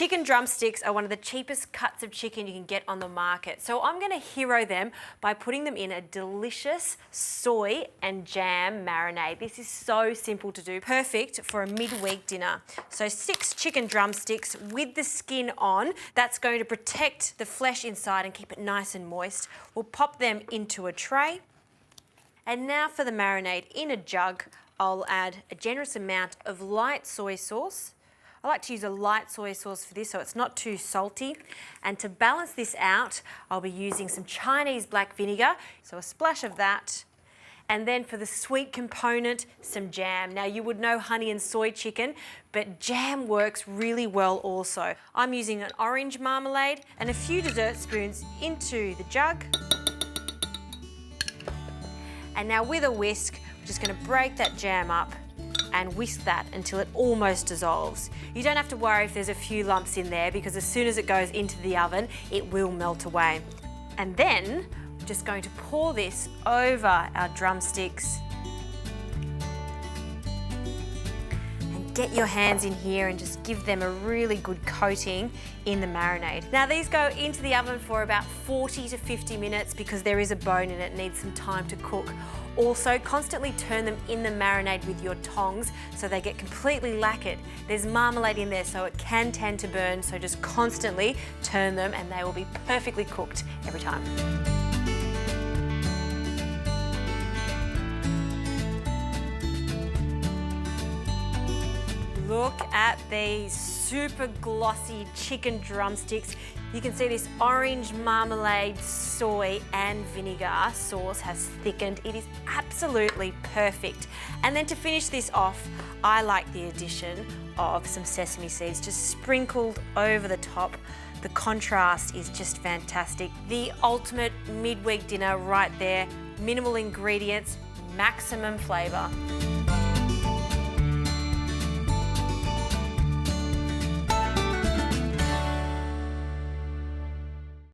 Chicken drumsticks are one of the cheapest cuts of chicken you can get on the market. So I'm going to hero them by putting them in a delicious soy and jam marinade. This is so simple to do, perfect for a midweek dinner. So 6 chicken drumsticks with the skin on. That's going to protect the flesh inside and keep it nice and moist. We'll pop them into a tray. And now for the marinade. In a jug, I'll add a generous amount of light soy sauce. I like to use a light soy sauce for this so it's not too salty. And to balance this out, I'll be using some Chinese black vinegar, so a splash of that. And then for the sweet component, some jam. Now you would know honey and soy chicken, but jam works really well also. I'm using an orange marmalade and a few dessert spoons into the jug. And now with a whisk, we're just going to break that jam up and whisk that until it almost dissolves. You don't have to worry if there's a few lumps in there because as soon as it goes into the oven, it will melt away. And then we're just going to pour this over our drumsticks. And get your hands in here and just give them a really good coating in the marinade. Now these go into the oven for about 40 to 50 minutes because there is a bone in it, needs some time to cook. Also, constantly turn them in the marinade with your tongs so they get completely lacquered. There's marmalade in there so it can tend to burn, so just constantly turn them and they will be perfectly cooked every time. Look at these super glossy chicken drumsticks. You can see this orange marmalade, soy and vinegar sauce has thickened. It is absolutely perfect. And then to finish this off, I like the addition of some sesame seeds just sprinkled over the top. The contrast is just fantastic. The ultimate midweek dinner right there. Minimal ingredients, maximum flavour.